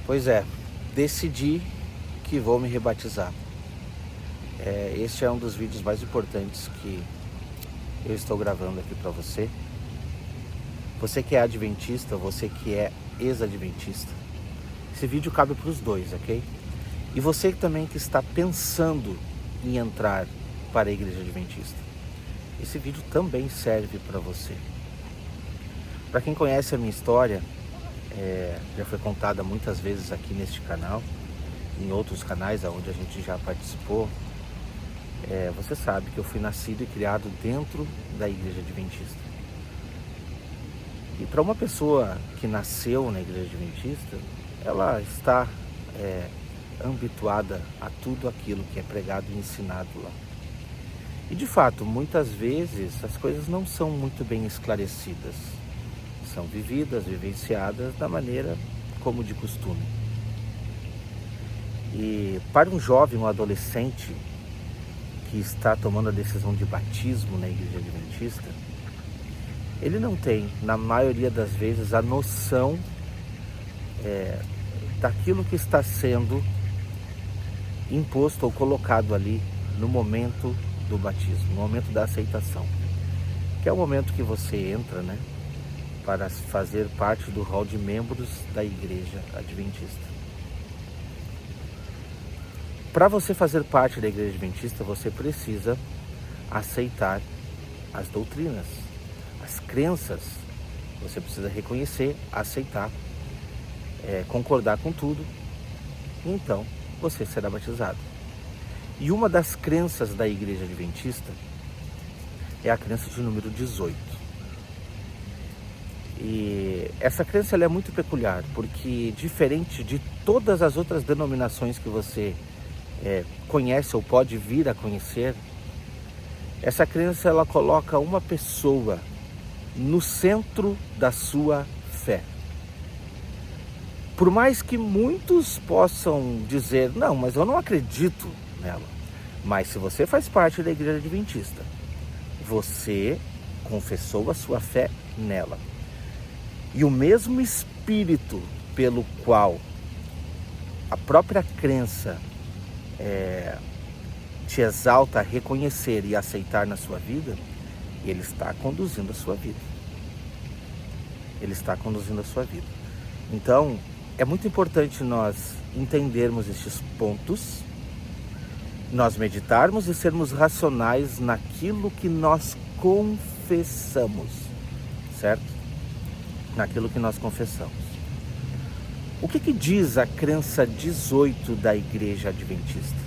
Pois é, decidi que vou me rebatizar. Este é um dos vídeos mais importantes que eu estou gravando aqui para você. Você que é adventista, você que é ex-adventista, esse vídeo cabe para os dois, ok? E você também que está pensando em entrar para a igreja adventista, esse vídeo também serve para você. Para quem conhece a minha história, já foi contada muitas vezes aqui neste canal, em outros canais onde a gente já participou. Você sabe que eu fui nascido e criado dentro da igreja adventista. E para uma pessoa que nasceu na igreja adventista, ela está habituada a tudo aquilo que é pregado e ensinado lá. E de fato, muitas vezes as coisas não são muito bem esclarecidas. São vividas, vivenciadas da maneira como de costume. E para um jovem, um adolescente que está tomando a decisão de batismo na igreja adventista, ele não tem, na maioria das vezes, a noção daquilo que está sendo imposto ou colocado ali no momento do batismo, no momento da aceitação, que é o momento que você entra, para fazer parte do hall de membros da igreja adventista. Para você fazer parte da igreja adventista, você precisa aceitar as doutrinas, as crenças. Você precisa reconhecer, aceitar, concordar com tudo. Então, você será batizado. E uma das crenças da igreja adventista é a crença de número 18. E essa crença ela é muito peculiar, porque diferente de todas as outras denominações que você conhece ou pode vir a conhecer, essa crença ela coloca uma pessoa no centro da sua fé. Por mais que muitos possam dizer, não, mas eu não acredito nela. Mas se você faz parte da igreja adventista, você confessou a sua fé nela. E o mesmo espírito pelo qual a própria crença te exalta a reconhecer e aceitar na sua vida, ele está conduzindo a sua vida. Ele está conduzindo a sua vida. Então, é muito importante nós entendermos estes pontos, nós meditarmos e sermos racionais naquilo que nós confessamos, certo? Naquilo que nós confessamos. O que diz a crença 18 da igreja adventista?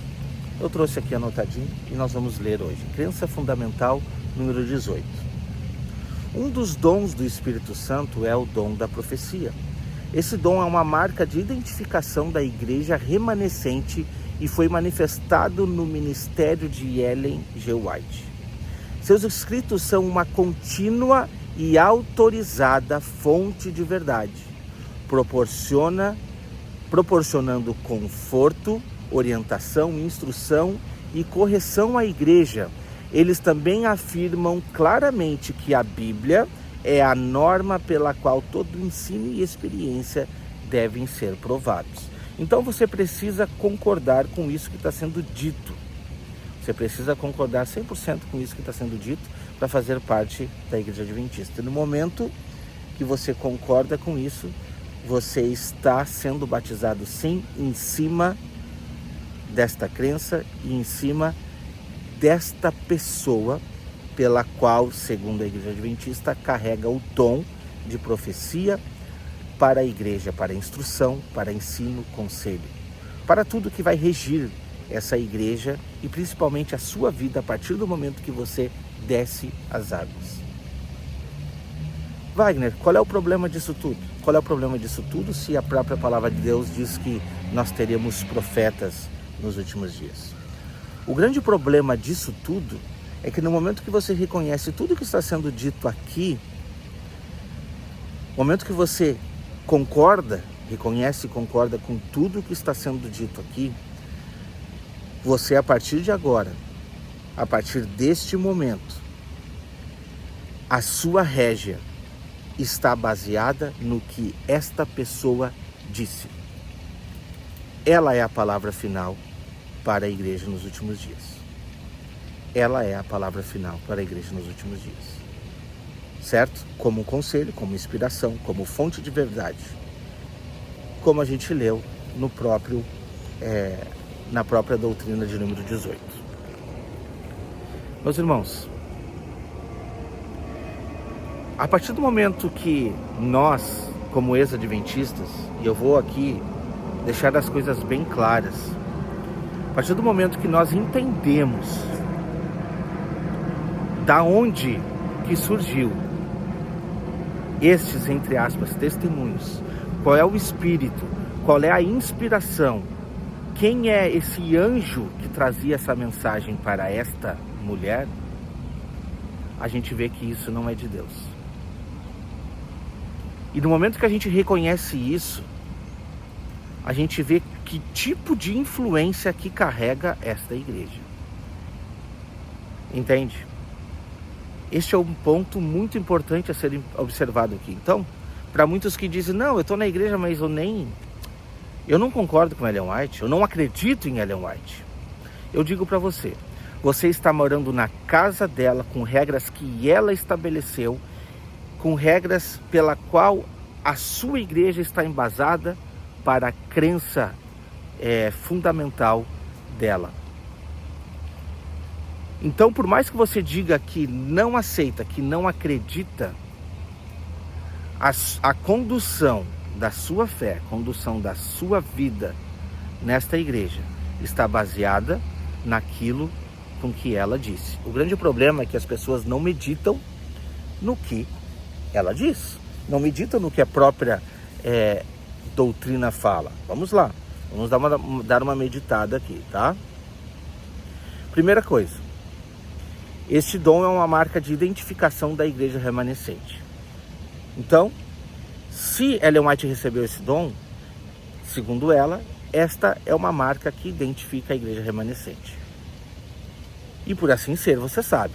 Eu trouxe aqui anotadinho e nós vamos ler hoje. Crença fundamental número 18. Um dos dons do Espírito Santo é o dom da profecia. Esse dom é uma marca de identificação da igreja remanescente e foi manifestado no ministério de Ellen G. White. Seus escritos são uma contínua e autorizada fonte de verdade, proporcionando conforto, orientação, instrução e correção à igreja. Eles também afirmam claramente que a Bíblia é a norma pela qual todo ensino e experiência devem ser provados. Então você precisa concordar com isso que está sendo dito. Você precisa concordar 100% com isso que está sendo dito para fazer parte da igreja adventista. No momento que você concorda com isso, você está sendo batizado sim, em cima desta crença e em cima desta pessoa pela qual, segundo a igreja adventista, carrega o dom de profecia para a igreja, para instrução, para ensino, conselho, para tudo que vai regir essa igreja e principalmente a sua vida a partir do momento que você desce as águas. Wagner, qual é o problema disso tudo? Qual é o problema disso tudo se a própria palavra de Deus diz que nós teremos profetas nos últimos dias? O grande problema disso tudo é que no momento que você reconhece tudo que está sendo dito aqui, no momento que você reconhece e concorda com tudo que está sendo dito aqui, você a partir de agora, a partir deste momento, a sua régia está baseada no que esta pessoa disse. ela é a palavra final para a igreja nos últimos dias. Ela é a palavra final para a igreja nos últimos dias. Certo? Como um conselho, como inspiração, como fonte de verdade. Como a gente leu no próprio, na própria doutrina de número 18. Meus irmãos, a partir do momento que nós, como ex-adventistas, e eu vou aqui deixar as coisas bem claras, a partir do momento que nós entendemos da onde que surgiu estes, entre aspas, testemunhos, qual é o espírito, qual é a inspiração, quem é esse anjo que trazia essa mensagem para esta mulher, a gente vê que isso não é de Deus. E no momento que a gente reconhece isso, a gente vê que tipo de influência que carrega esta igreja. Entende? Este é um ponto muito importante a ser observado aqui. Então, para muitos que dizem, não, eu estou na igreja, mas eu não concordo com Ellen White, eu não acredito em Ellen White. Eu digo para você, você está morando na casa dela com regras que ela estabeleceu, com regras pela qual a sua igreja está embasada para a crença fundamental dela. Então, por mais que você diga que não aceita, que não acredita, a condução da sua fé, a condução da sua vida nesta igreja está baseada naquilo com que ela disse. O grande problema é que as pessoas não meditam no que ela diz, não meditam no que a própria doutrina fala. Vamos lá, vamos dar uma meditada aqui, tá? Primeira coisa, este dom é uma marca de identificação da igreja remanescente. Então, se Ellen White recebeu esse dom, segundo ela, esta é uma marca que identifica a igreja remanescente. E por assim ser, você sabe,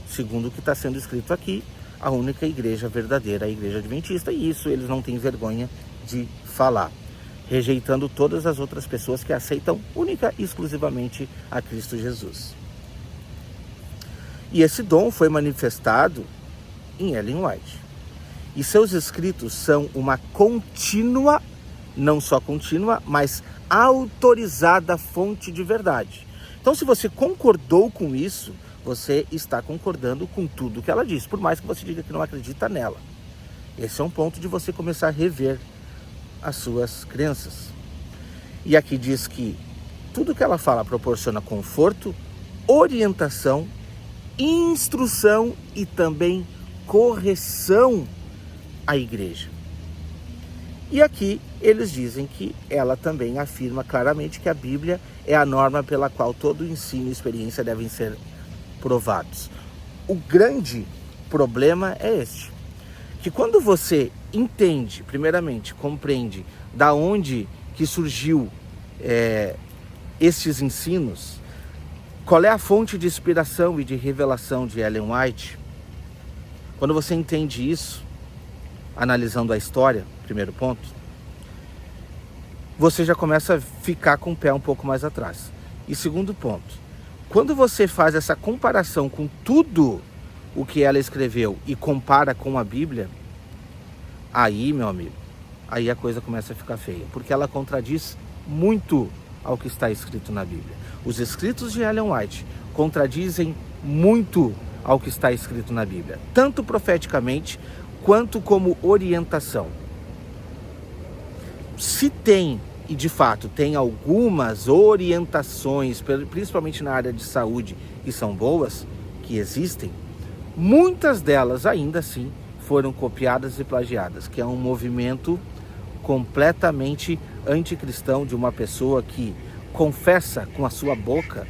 segundo o que está sendo escrito aqui, a única igreja verdadeira é a igreja adventista, e isso eles não têm vergonha de falar, rejeitando todas as outras pessoas que aceitam única e exclusivamente a Cristo Jesus. E esse dom foi manifestado em Ellen White. E seus escritos são uma contínua, não só contínua, mas autorizada fonte de verdade. Então, se você concordou com isso, você está concordando com tudo que ela diz, por mais que você diga que não acredita nela. Esse é um ponto de você começar a rever as suas crenças. E aqui diz que tudo que ela fala proporciona conforto, orientação, instrução e também correção à igreja. E aqui eles dizem que ela também afirma claramente que a Bíblia é a norma pela qual todo ensino e experiência devem ser provados. O grande problema é este, que quando você entende, primeiramente, compreende da onde que surgiu estes ensinos, qual é a fonte de inspiração e de revelação de Ellen White, quando você entende isso, analisando a história, primeiro ponto, você já começa a ficar com o pé um pouco mais atrás. E segundo ponto, quando você faz essa comparação com tudo o que ela escreveu e compara com a Bíblia, aí, meu amigo, aí a coisa começa a ficar feia, porque ela contradiz muito ao que está escrito na Bíblia. Os escritos de Ellen White contradizem muito ao que está escrito na Bíblia, tanto profeticamente quanto como orientação. Se tem, e de fato tem algumas orientações, principalmente na área de saúde, que são boas, que existem, muitas delas ainda assim foram copiadas e plagiadas, que é um movimento completamente anticristão de uma pessoa que confessa com a sua boca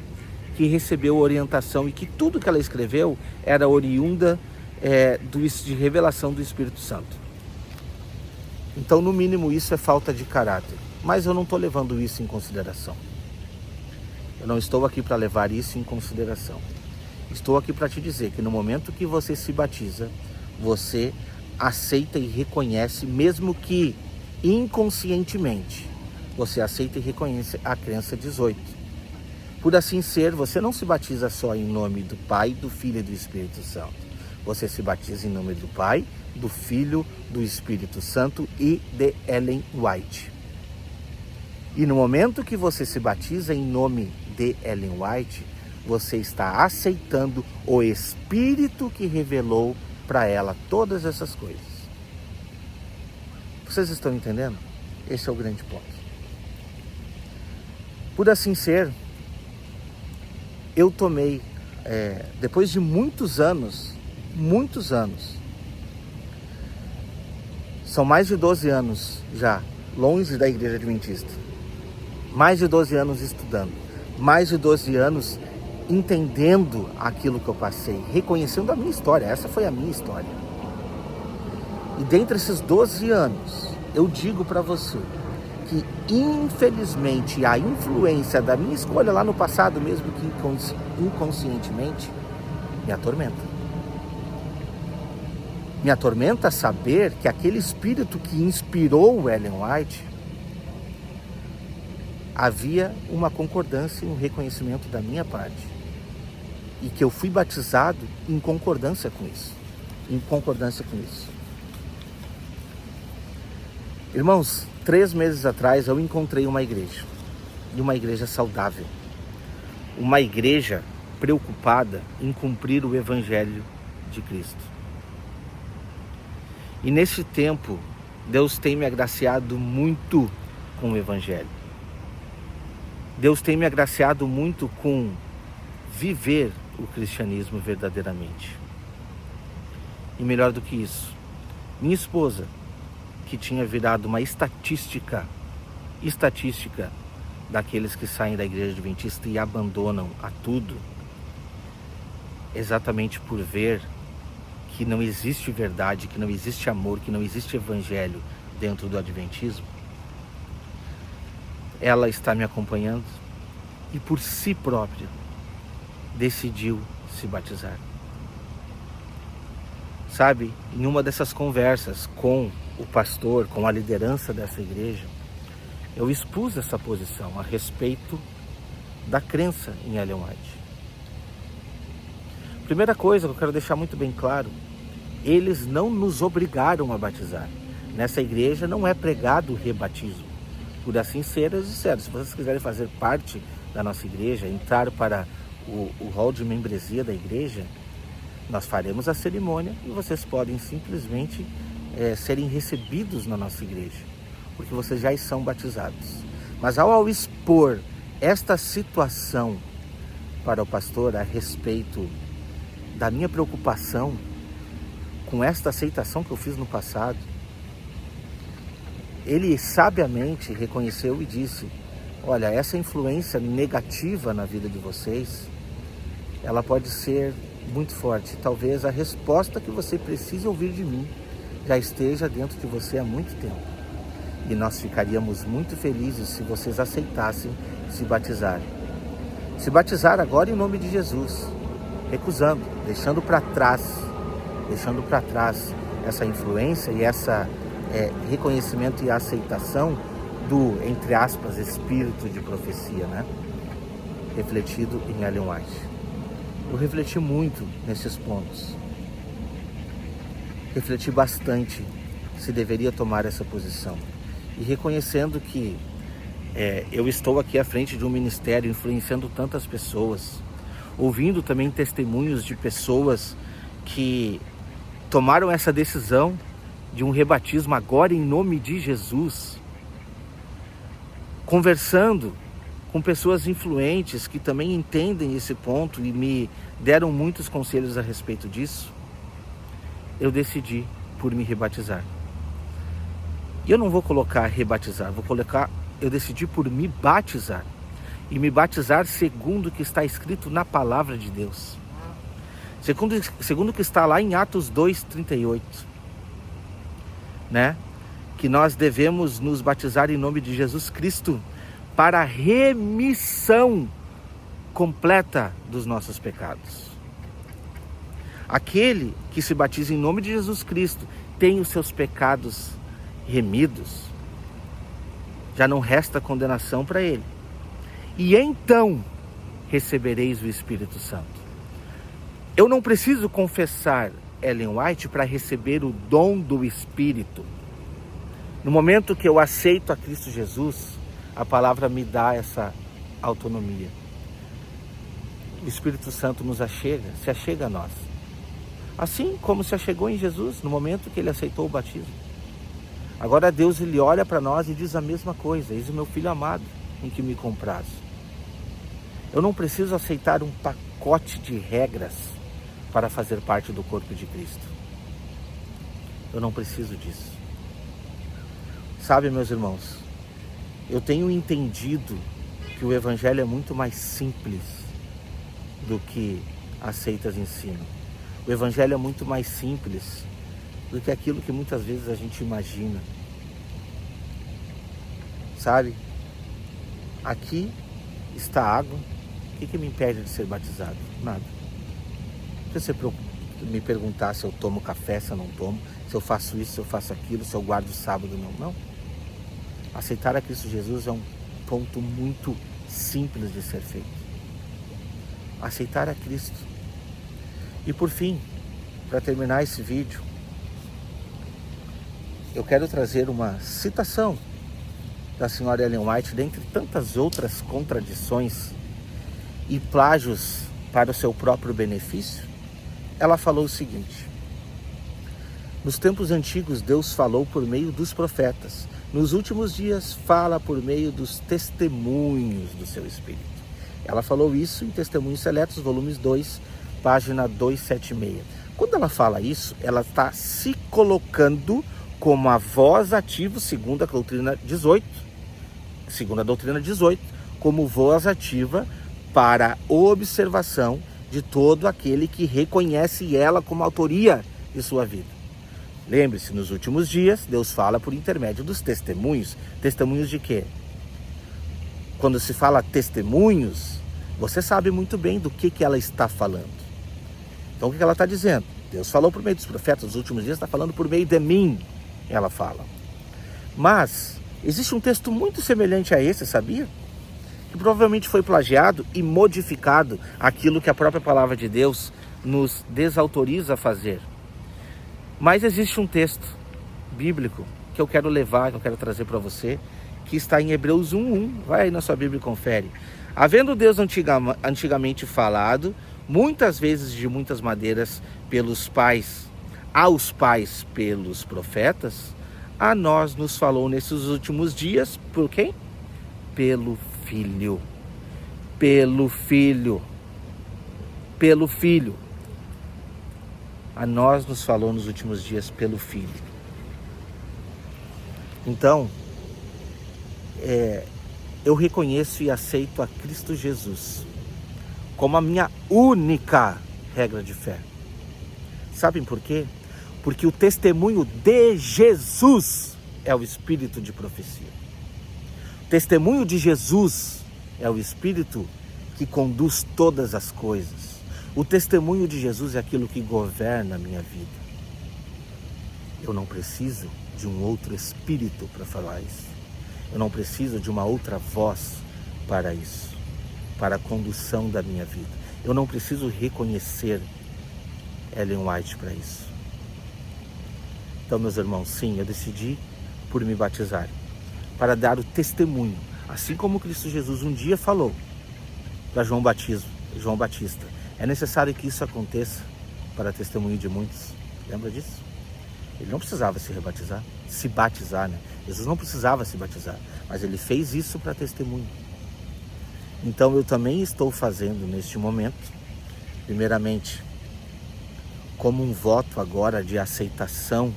que recebeu orientação e que tudo que ela escreveu era oriunda de revelação do Espírito Santo. Então, no mínimo, isso é falta de caráter. Mas eu não estou levando isso em consideração. Eu não estou aqui para levar isso em consideração. Estou aqui para te dizer que no momento que você se batiza, você aceita e reconhece, mesmo que inconscientemente, você aceita e reconhece a crença 18. Por assim ser, você não se batiza só em nome do Pai, do Filho e do Espírito Santo. Você se batiza em nome do Pai, do Filho, do Espírito Santo e de Ellen White. E no momento que você se batiza em nome de Ellen White, você está aceitando o Espírito que revelou para ela todas essas coisas. Vocês estão entendendo? Esse é o grande ponto. Por assim ser, eu tomei, depois de muitos anos, são mais de 12 anos já, longe da Igreja Adventista, mais de 12 anos estudando, mais de 12 anos entendendo aquilo que eu passei, reconhecendo a minha história. Essa foi a minha história. E dentre esses 12 anos, eu digo para você que, infelizmente, a influência da minha escolha lá no passado, mesmo que inconscientemente, me atormenta. Me atormenta saber que aquele espírito que inspirou Ellen White, havia uma concordância e um reconhecimento da minha parte. E que eu fui batizado em concordância com isso. Irmãos, 3 meses atrás eu encontrei uma igreja. E uma igreja saudável. Uma igreja preocupada em cumprir o Evangelho de Cristo. E nesse tempo, Deus tem me agraciado muito com o Evangelho. Deus tem me agraciado muito com viver o cristianismo verdadeiramente. E melhor do que isso, minha esposa, que tinha virado uma estatística daqueles que saem da Igreja Adventista e abandonam a tudo, exatamente por ver que não existe verdade, que não existe amor, que não existe evangelho dentro do Adventismo, ela está me acompanhando e por si própria decidiu se batizar. Sabe, em uma dessas conversas com o pastor, com a liderança dessa igreja, eu expus essa posição a respeito da crença em Ellen White. Primeira coisa que eu quero deixar muito bem claro, eles não nos obrigaram a batizar. Nessa igreja não é pregado o rebatismo. Por assim ser, eles disseram, se vocês quiserem fazer parte da nossa igreja, entrar para o hall de membresia da igreja, nós faremos a cerimônia e vocês podem simplesmente serem recebidos na nossa igreja, porque vocês já são batizados. Mas ao expor esta situação para o pastor a respeito da minha preocupação com esta aceitação que eu fiz no passado, ele sabiamente reconheceu e disse, olha, essa influência negativa na vida de vocês, ela pode ser muito forte. Talvez a resposta que você precise ouvir de mim já esteja dentro de você há muito tempo. E nós ficaríamos muito felizes se vocês aceitassem se batizar. Se batizar agora em nome de Jesus, recusando, deixando para trás essa influência e essa reconhecimento e aceitação do, entre aspas, espírito de profecia, né? Refletido em Ellen White. Eu refleti muito nesses pontos. Refleti bastante se deveria tomar essa posição. E reconhecendo que eu estou aqui à frente de um ministério influenciando tantas pessoas, ouvindo também testemunhos de pessoas que tomaram essa decisão de um rebatismo agora em nome de Jesus, conversando com pessoas influentes que também entendem esse ponto e me deram muitos conselhos a respeito disso, eu decidi por me rebatizar. E eu não vou colocar rebatizar, eu decidi por me batizar. E me batizar segundo o que está escrito na palavra de Deus. Segundo o que está lá em Atos 2:38, né? Que nós devemos nos batizar em nome de Jesus Cristo para a remissão completa dos nossos pecados. Aquele que se batiza em nome de Jesus Cristo tem os seus pecados remidos. já não resta condenação para ele. E então recebereis o Espírito Santo. Eu não preciso confessar Ellen White para receber o dom do Espírito. No momento que eu aceito a Cristo Jesus, a palavra me dá essa autonomia. O Espírito Santo nos se achega a nós. Assim como se achegou em Jesus no momento que ele aceitou o batismo. Agora Deus, ele olha para nós e diz a mesma coisa: eis o meu filho amado, em que me compraz. Eu não preciso aceitar um pacote de regras para fazer parte do corpo de Cristo. Eu não preciso disso. Sabe, meus irmãos, eu tenho entendido que o Evangelho é muito mais simples do que as seitas ensinam. O Evangelho é muito mais simples do que aquilo que muitas vezes a gente imagina. Sabe? Aqui está a água. O que me impede de ser batizado? Nada. Se você me perguntar se eu tomo café, se eu não tomo, se eu faço isso, se eu faço aquilo, se eu guardo o sábado, não. Aceitar a Cristo Jesus é um ponto muito simples de ser feito. Aceitar a Cristo. E por fim, para terminar esse vídeo, eu quero trazer uma citação da senhora Ellen White, dentre tantas outras contradições e plágios para o seu próprio benefício. Ela falou o seguinte: nos tempos antigos Deus falou por meio dos profetas, nos últimos dias fala por meio dos testemunhos do seu Espírito. Ela falou isso em Testemunhos Seletos, volumes 2, página 276. Quando ela fala isso, ela está se colocando como a voz ativa, segundo a doutrina 18, como voz ativa para a observação de todo aquele que reconhece ela como autoria de sua vida. Lembre-se, nos últimos dias, Deus fala por intermédio dos testemunhos. Testemunhos de quê? Quando se fala testemunhos, você sabe muito bem do que ela está falando. Então o que ela está dizendo? Deus falou por meio dos profetas, nos últimos dias está falando por meio de mim, ela fala. Mas existe um texto muito semelhante a esse, sabia? Que provavelmente foi plagiado e modificado aquilo que a própria palavra de Deus nos desautoriza a fazer. Mas existe um texto bíblico que eu quero trazer para você, que está em Hebreus 1:1. Vai aí na sua Bíblia e confere. Havendo Deus antigamente falado, muitas vezes de muitas maneiras aos pais pelos profetas, a nós nos falou nesses últimos dias, por quem? Pelo Filho. A nós nos falou nos últimos dias pelo Filho. Então, eu reconheço e aceito a Cristo Jesus como a minha única regra de fé. Sabem por quê? Porque o testemunho de Jesus é o espírito de profecia. O testemunho de Jesus é o espírito que conduz todas as coisas. O testemunho de Jesus é aquilo que governa a minha vida. Eu não preciso de um outro espírito para falar isso. Eu não preciso de uma outra voz para isso, para a condução da minha vida. Eu não preciso reconhecer Ellen White para isso. Então, meus irmãos, sim, eu decidi por me batizar, para dar o testemunho, assim como Cristo Jesus um dia falou para João Batista. É necessário que isso aconteça para testemunho de muitos. Lembra disso? Ele não precisava se batizar, né? Jesus não precisava se batizar, mas ele fez isso para testemunho. Então eu também estou fazendo neste momento, primeiramente, como um voto agora de aceitação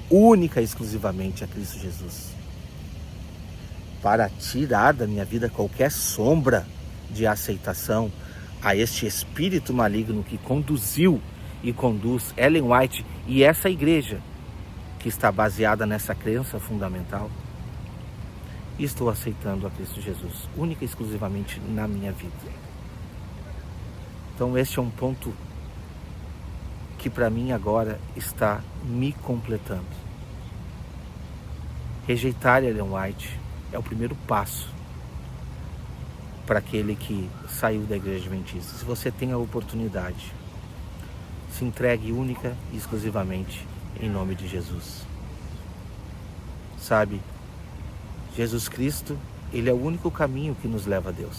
única e exclusivamente a Cristo Jesus, para tirar da minha vida qualquer sombra de aceitação a este espírito maligno que conduziu e conduz Ellen White e essa igreja que está baseada nessa crença fundamental. E estou aceitando a Cristo Jesus, única e exclusivamente na minha vida. Então este é um ponto que para mim agora está me completando. Rejeitar Ellen White é o primeiro passo para aquele que saiu da igreja adventista. Se você tem a oportunidade, se entregue única e exclusivamente em nome de Jesus. Sabe, Jesus Cristo, Ele é o único caminho que nos leva a Deus.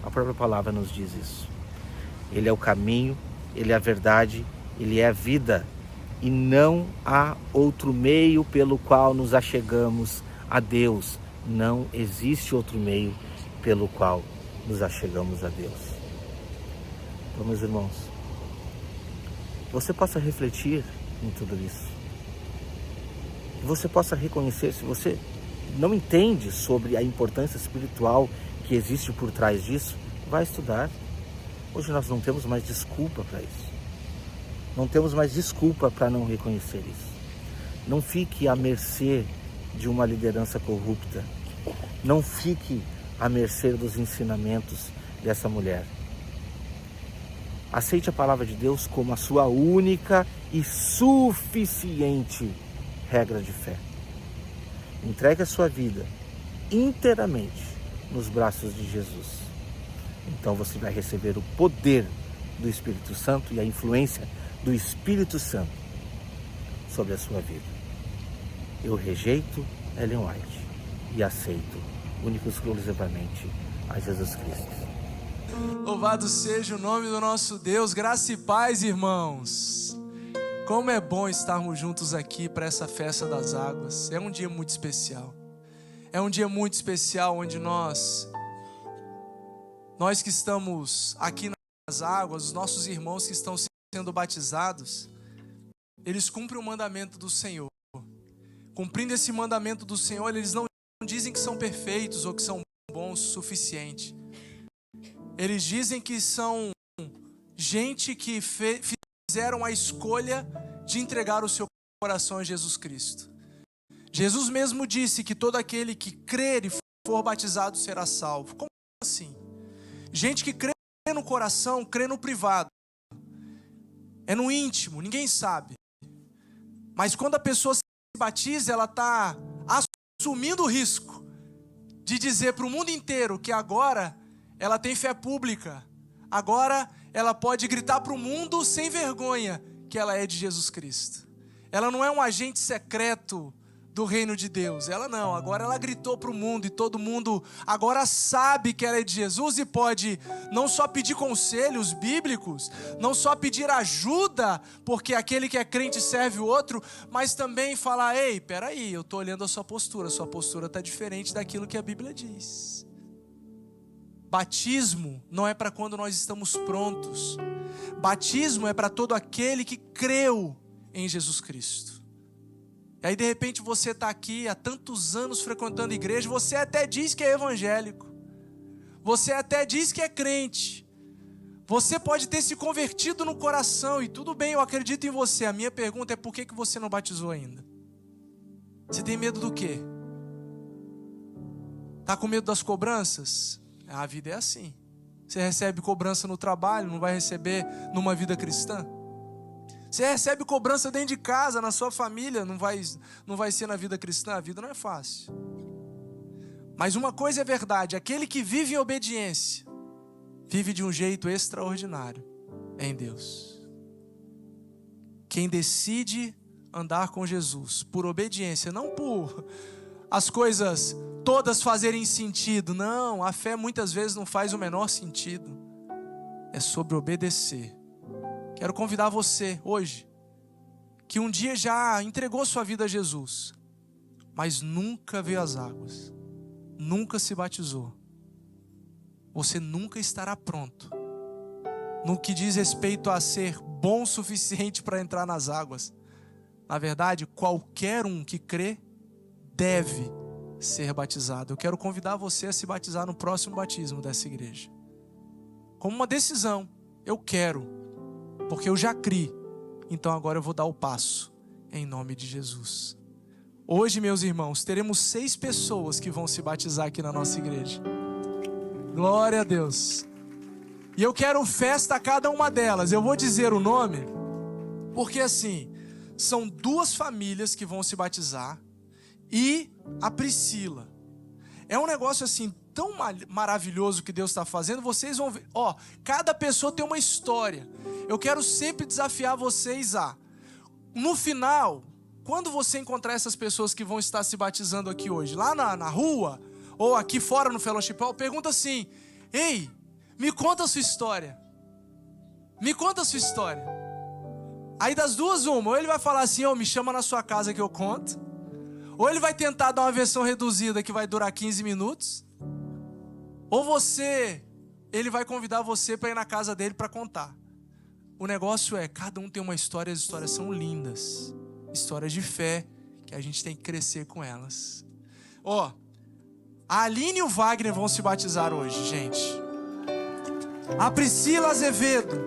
A própria palavra nos diz isso. Ele é o caminho, Ele é a verdade, Ele é a vida. E não há outro meio pelo qual nos achegamos a Deus. Não existe outro meio pelo qual nos achegamos a Deus. Então, meus irmãos, você possa refletir em tudo isso. Que você possa reconhecer, se você não entende sobre a importância espiritual que existe por trás disso, vai estudar. Hoje nós não temos mais desculpa para isso. Não temos mais desculpa para não reconhecer isso. Não fique à mercê de uma liderança corrupta. Não fique à mercê dos ensinamentos dessa mulher. Aceite a palavra de Deus como a sua única e suficiente regra de fé. Entregue a sua vida inteiramente nos braços de Jesus. Então você vai receber o poder do Espírito Santo e a influência do Espírito Santo sobre a sua vida. Eu rejeito Ellen White e aceito único e exclusivamente a Jesus Cristo. Louvado seja o nome do nosso Deus. Graça e paz, irmãos. Como é bom estarmos juntos aqui para essa festa das águas. É um dia muito especial. É um dia muito especial onde nós que estamos aqui nas águas, os nossos irmãos que estão sendo batizados, eles cumprem o mandamento do Senhor. Cumprindo esse mandamento do Senhor, eles não dizem que são perfeitos ou que são bons o suficiente. Eles dizem que são gente que fizeram a escolha de entregar o seu coração a Jesus Cristo. Jesus mesmo disse que todo aquele que crer e for batizado será salvo. Como assim? Gente que crê no coração, crê no privado. É no íntimo, ninguém sabe. Mas quando a pessoa se batiza, ela está assumindo o risco de dizer para o mundo inteiro que agora ela tem fé pública. Agora ela pode gritar para o mundo sem vergonha que ela é de Jesus Cristo. Ela não é um agente secreto do reino de Deus. Ela não, agora ela gritou para o mundo e todo mundo agora sabe que ela é de Jesus e pode não só pedir conselhos bíblicos, não só pedir ajuda, porque aquele que é crente serve o outro, mas também falar: ei, peraí, eu estou olhando a sua postura está diferente daquilo que a Bíblia diz. Batismo não é para quando nós estamos prontos. Batismo é para todo aquele que creu em Jesus Cristo. E aí de repente você está aqui há tantos anos frequentando a igreja, você até diz que é evangélico, você até diz que é crente, você pode ter se convertido no coração e tudo bem, eu acredito em você. A minha pergunta é: por que você não batizou ainda? Você tem medo do quê? Está com medo das cobranças? A vida é assim. Você recebe cobrança no trabalho, não vai receber numa vida cristã? Você recebe cobrança dentro de casa, na sua família, não vai ser na vida cristã. A vida não é fácil. Mas uma coisa é verdade: aquele que vive em obediência, vive de um jeito extraordinário em Deus. Quem decide andar com Jesus por obediência, não por as coisas todas fazerem sentido. Não, a fé muitas vezes não faz o menor sentido. É sobre obedecer. Quero convidar você hoje, que um dia já entregou sua vida a Jesus, mas nunca veio às águas, nunca se batizou. Você nunca estará pronto no que diz respeito a ser bom o suficiente para entrar nas águas. Na verdade, qualquer um que crê deve ser batizado. Eu quero convidar você a se batizar no próximo batismo dessa igreja, como uma decisão. Eu quero, porque eu já criei, então agora eu vou dar o passo, em nome de Jesus. Hoje, meus irmãos, teremos 6 pessoas que vão se batizar aqui na nossa igreja. Glória a Deus. E eu quero festa a cada uma delas. Eu vou dizer o nome, porque assim, são 2 famílias que vão se batizar, e a Priscila. É um negócio assim tão maravilhoso que Deus está fazendo. Vocês vão ver, ó, cada pessoa tem uma história. Eu quero sempre desafiar vocês no final, quando você encontrar essas pessoas que vão estar se batizando aqui hoje, lá na rua, ou aqui fora no Fellowship Hall, pergunta assim: ei, me conta a sua história. Me conta a sua história. Aí das duas, uma, ou ele vai falar assim: me chama na sua casa que eu conto. Ou ele vai tentar dar uma versão reduzida que vai durar 15 minutos. Ou ele vai convidar você para ir na casa dele para contar. O negócio é, cada um tem uma história, as histórias são lindas. Histórias de fé, que a gente tem que crescer com elas. A Aline e o Wagner vão se batizar hoje, gente. A Priscila Azevedo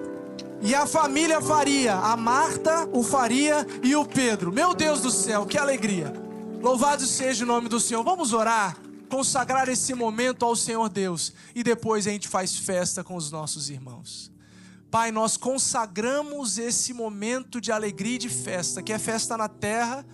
e a família Faria, a Marta, o Faria e o Pedro. Meu Deus do céu, que alegria. Louvado seja o nome do Senhor. Vamos orar, consagrar esse momento ao Senhor Deus. E depois a gente faz festa com os nossos irmãos. Pai, nós consagramos esse momento de alegria e de festa, que é festa na terra,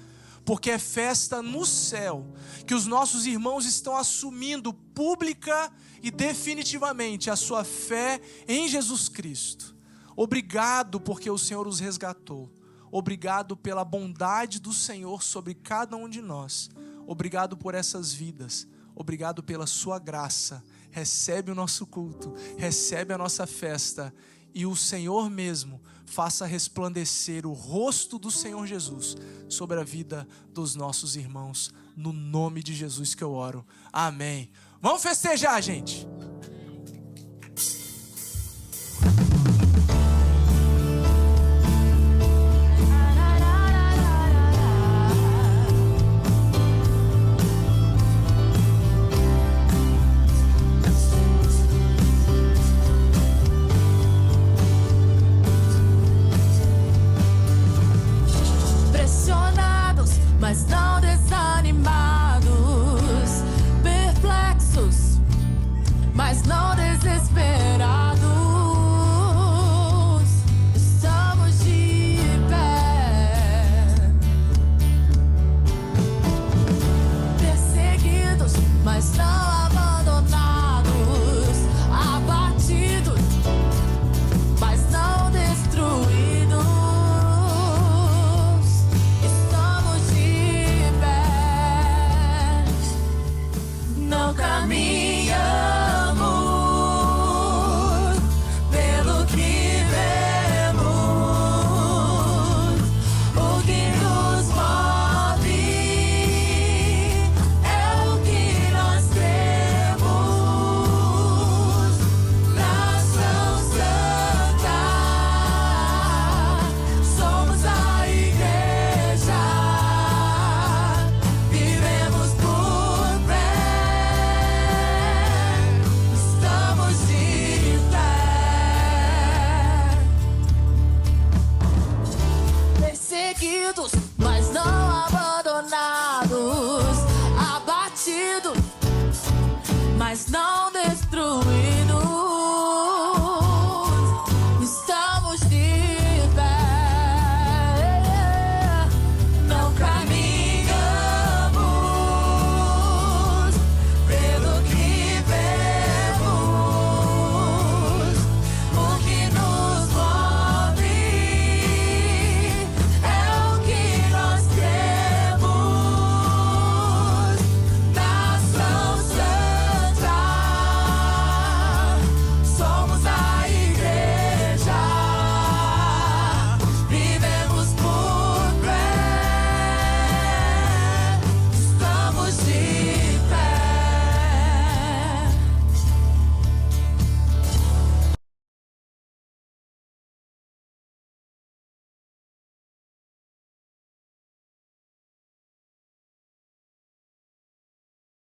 porque é festa no céu, que os nossos irmãos estão assumindo pública e definitivamente a sua fé em Jesus Cristo. Obrigado porque o Senhor os resgatou. Obrigado pela bondade do Senhor sobre cada um de nós. Obrigado por essas vidas. Obrigado pela sua graça. Recebe o nosso culto, recebe a nossa festa. E o Senhor mesmo faça resplandecer o rosto do Senhor Jesus sobre a vida dos nossos irmãos. No nome de Jesus que eu oro. Amém. Vamos festejar, gente. Mas não desanimados, perplexos, mas não desesperados. Estamos de pé, perseguidos, mas não abandonados, abatidos, mas não destruídos. Não caminhamos pelo que vemos, o que nos move é o que nós temos. Nação Santa, somos a igreja, vivemos por fé. Perseguidos, mas não abandonados, abatidos, mas não destruídos.